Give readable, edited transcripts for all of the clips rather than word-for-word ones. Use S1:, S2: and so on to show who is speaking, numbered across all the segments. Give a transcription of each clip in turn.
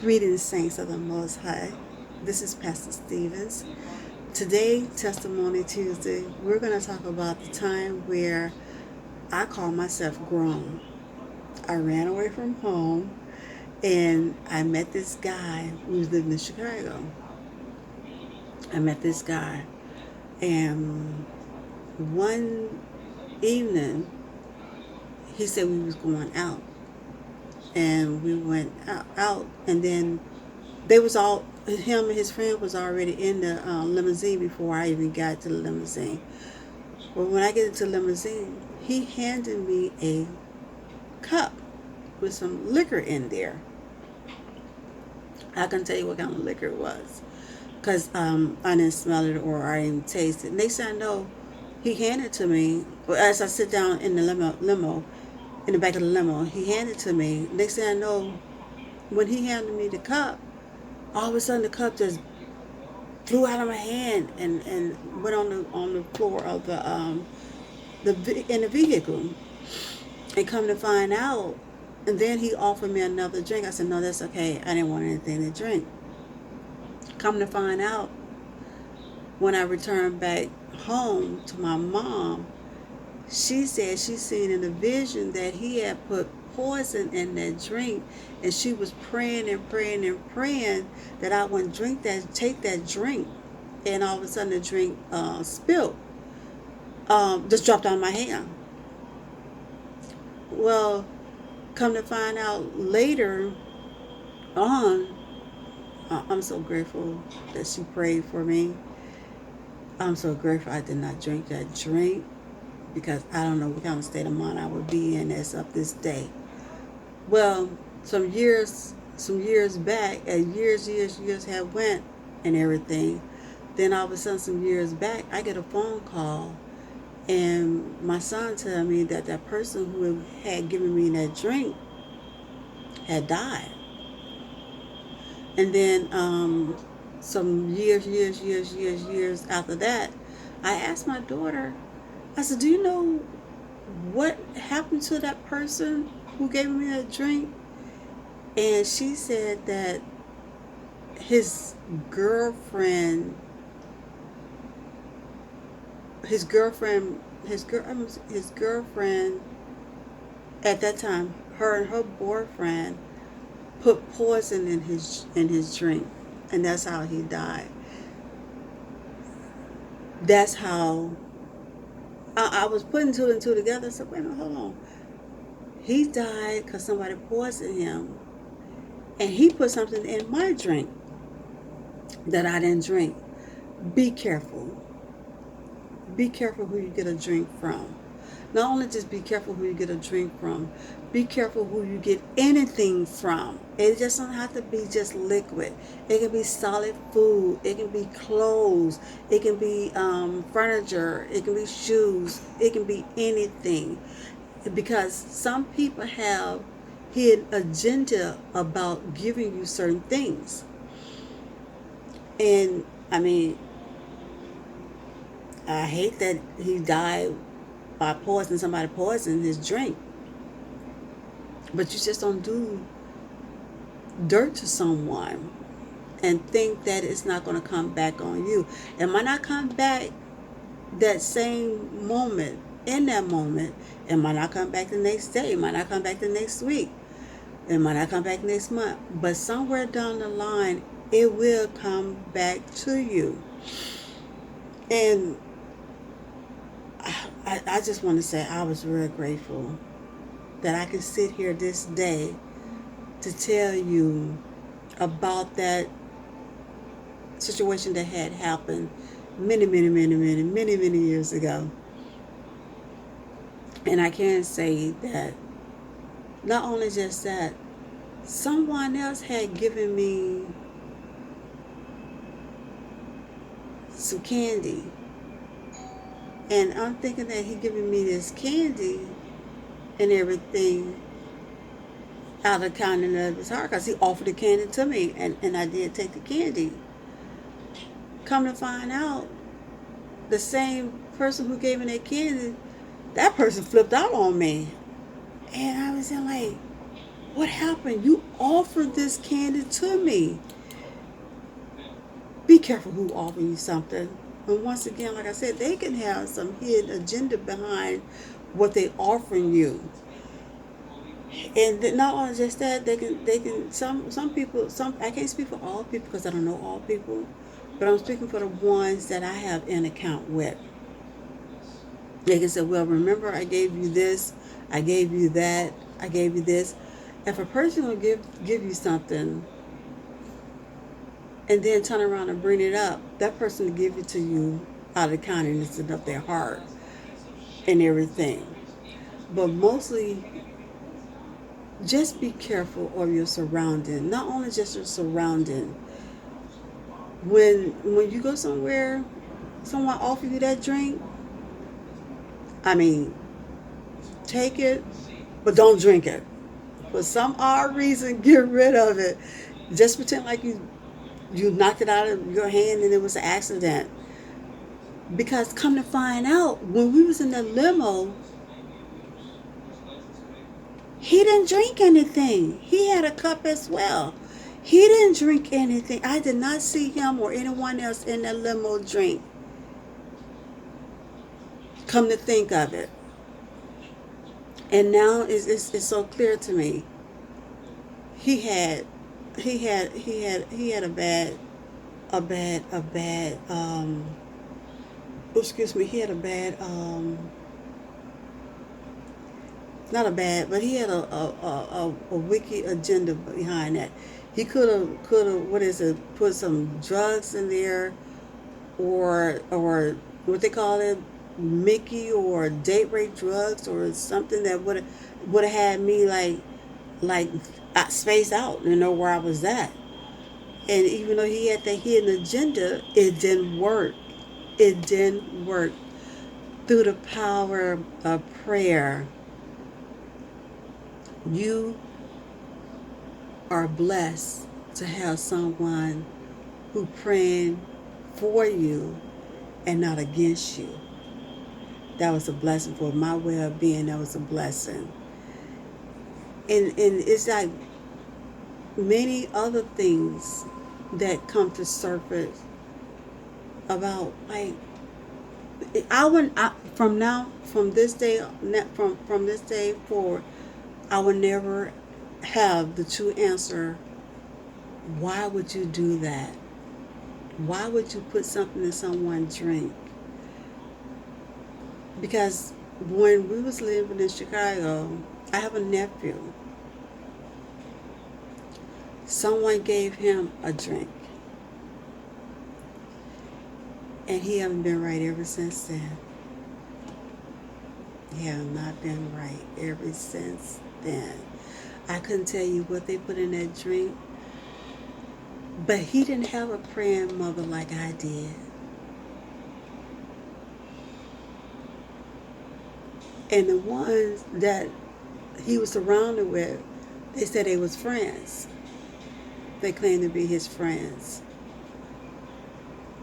S1: Greetings, saints of the Most High. This is Pastor Stevens. Today, Testimony Tuesday, we're going to talk about the time where I call myself grown. I ran away from home and I met this guy who was living in Chicago. I met this guy, and one evening he said we was going out, and we went out, and then they was all, him and his friend was already in the limousine before I even got to the limousine. Well, when I get into the limousine, he handed me a cup with some liquor in there. I can tell you what kind of liquor it was, because I didn't smell it or I didn't taste it. Next thing I know, he handed it to me. As I sit down in the limo, in the back of the limo, he handed it to me. Next thing I know, when he handed me the cup, all of a sudden the cup just flew out of my hand and went on the floor of in the vehicle. And come to find out, and then he offered me another drink. I said, no, that's okay. I didn't want anything to drink. Come to find out, when I returned back home to my mom, she said she seen in a vision that he had put poison in that drink, and she was praying and praying and praying that I wouldn't take that drink, and all of a sudden the drink spilled, just dropped out of my hand. Well, come to find out later on, I'm so grateful that she prayed for me. I'm so grateful I did not drink that drink, because I don't know what kind of state of mind I would be in as of this day. Well, some years back, as years have went and everything, then all of a sudden, some years back, I get a phone call, and my son tell me that that person who had given me that drink had died. And then some years after that, I asked my daughter, I said, do you know what happened to that person who gave me that drink? And she said that his girlfriend, his girlfriend at that time, her and her boyfriend put poison in his drink, and that's how he died. That's how I was putting two and two together. So wait a minute, hold on. He died because somebody poisoned him, and he put something in my drink that I didn't drink. Be careful. Be careful who you get a drink from. Not only just be careful who you get a drink from, be careful who you get anything from. It just don't have to be just liquid. It can be solid food. It can be clothes. It can be furniture. It can be shoes. It can be anything. Because some people have hidden agenda about giving you certain things. And I mean, I hate that he died by poison. Somebody poisoned his drink. But you just don't do dirt to someone and think that it's not going to come back on you. It might not come back that same moment, in that moment. It might not come back the next day. It might not come back the next week. It might not come back next month. But somewhere down the line, it will come back to you. And I just want to say I was really grateful that I can sit here this day to tell you about that situation that had happened many years ago. And I can say that not only just that, someone else had given me some candy. And I'm thinking that he giving me this candy and everything out of kindness of his heart, because he offered the candy to me, and I did take the candy. Come to find out, the same person who gave me that candy, that person flipped out on me. And I was like, What happened? You offered this candy to me. Be careful who offers you something. And once again, like I said, they can have some hidden agenda behind what they offering you. And not only just that, they can some people, some, I can't speak for all people because I don't know all people, but I'm speaking for the ones that I have an account with. They can say, well, remember I gave you this, I gave you that, I gave you this. If a person will give you something and then turn around and bring it up, that person will give it to you out of the kindness of their heart and everything. But mostly, just be careful of your surrounding. Not only just your surrounding. When you go somewhere, someone offer you that drink. I mean, take it, but don't drink it. For some odd reason, get rid of it. Just pretend like you knocked it out of your hand and it was an accident. Because come to find out, when we was in the limo, he didn't drink anything. He had a cup as well. He didn't drink anything. I did not see him or anyone else in the limo drink. Come to think of it. And now it's so clear to me. He had he had a bad excuse me, he had a bad not a bad, but he had a wicked agenda behind that. He could have what is it, put some drugs in there, or what they call it, Mickey, or date rape drugs or something that would have had me like spaced out, where I was at. And even though he had the hidden agenda, it didn't work. It didn't work. Through the power of prayer, you are blessed to have someone who praying for you and not against you. That was a blessing for my well-being. That was a blessing. And it's like many other things that come to surface about, like, from this day, from this day forward, I would never have the true answer. Why would you do that? Why would you put something in someone's drink? Because when we was living in Chicago, I have a nephew. Someone gave him a drink, and he hasn't been right ever since then. He has not been right ever since then. I couldn't tell you what they put in that drink, but he didn't have a praying mother like I did. And the ones that he was surrounded with, they said they was friends. They claimed to be his friends.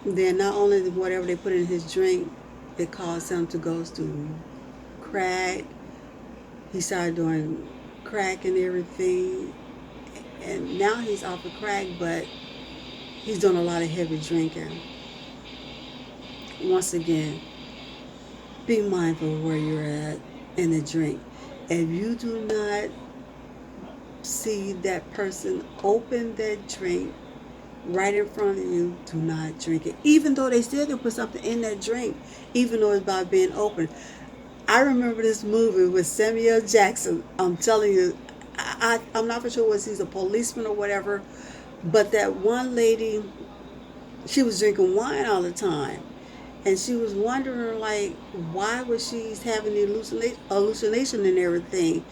S1: Then not only whatever they put in his drink, it caused him to go through crack. He started doing crack and everything. And now he's off of crack, but he's doing a lot of heavy drinking. Once again, be mindful of where you're at in the drink. If you do not see that person open that drink right in front of you, do not drink it. Even though they still can put something in that drink, even though it's by being open. I remember this movie with Samuel Jackson. I'm telling you, I'm not for sure whether he's a policeman or whatever, but that one lady, she was drinking wine all the time. And she was wondering, like, why was she having the hallucination and everything.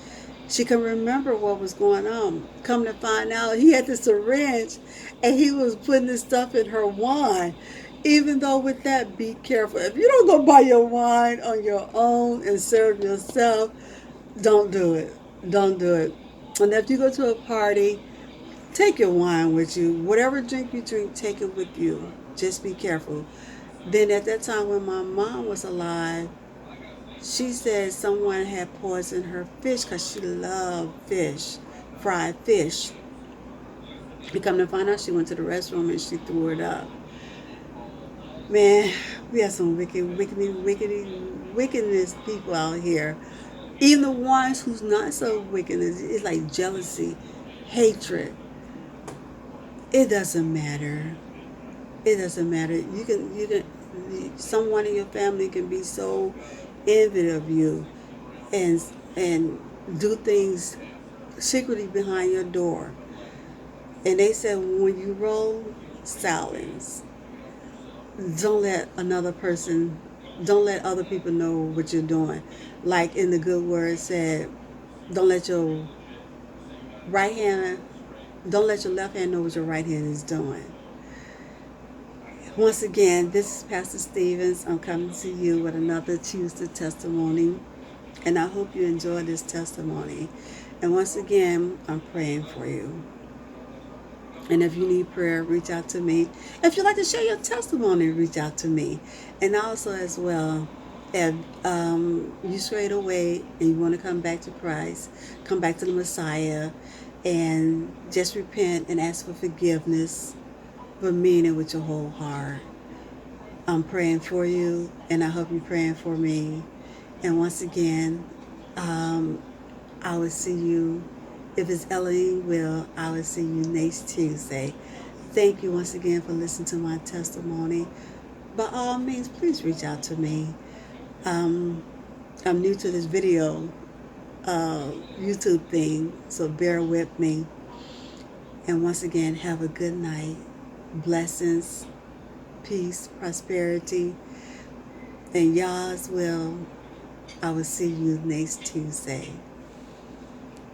S1: She can remember what was going on. Come to find out, he had the syringe and he was putting this stuff in her wine. Even though with that, be careful. If you don't go buy your wine on your own and serve yourself, don't do it. Don't do it. And if you go to a party, take your wine with you. Whatever drink you drink, take it with you. Just be careful. Then at that time when my mom was alive, she said someone had poisoned her fish because she loved fish. fried fish. We come to find out she went to the restroom and she threw it up. Man, we have some wickedness people out here. Even the ones who's not so wicked, it's like jealousy, hatred. It doesn't matter. It doesn't matter. Someone in your family can be so envious of you and and do things secretly behind your door. And they said when you roll silence, don't let another person, don't let other people know what you're doing. Like in the good word said, don't let your right hand, don't let your left hand know what your right hand is doing. Once again, this is Pastor Stevens. I'm coming to you with another Tuesday testimony, and I hope you enjoy this testimony. And once again, I'm praying for you. And if you need prayer, reach out to me. If you'd like to share your testimony, reach out to me. And also, as well, if you strayed away and you want to come back to Christ, come back to the Messiah, and just repent and ask for forgiveness, but mean it with your whole heart. I'm praying for you, and I hope you're praying for me. And once again, I will see you. If it's Elohim will, I will see you next Tuesday. Thank you once again for listening to my testimony. By all means, please reach out to me. I'm new to this video YouTube thing, so bear with me. And once again, have a good night. Blessings, peace, prosperity, and Yah's will. I will see you next Tuesday.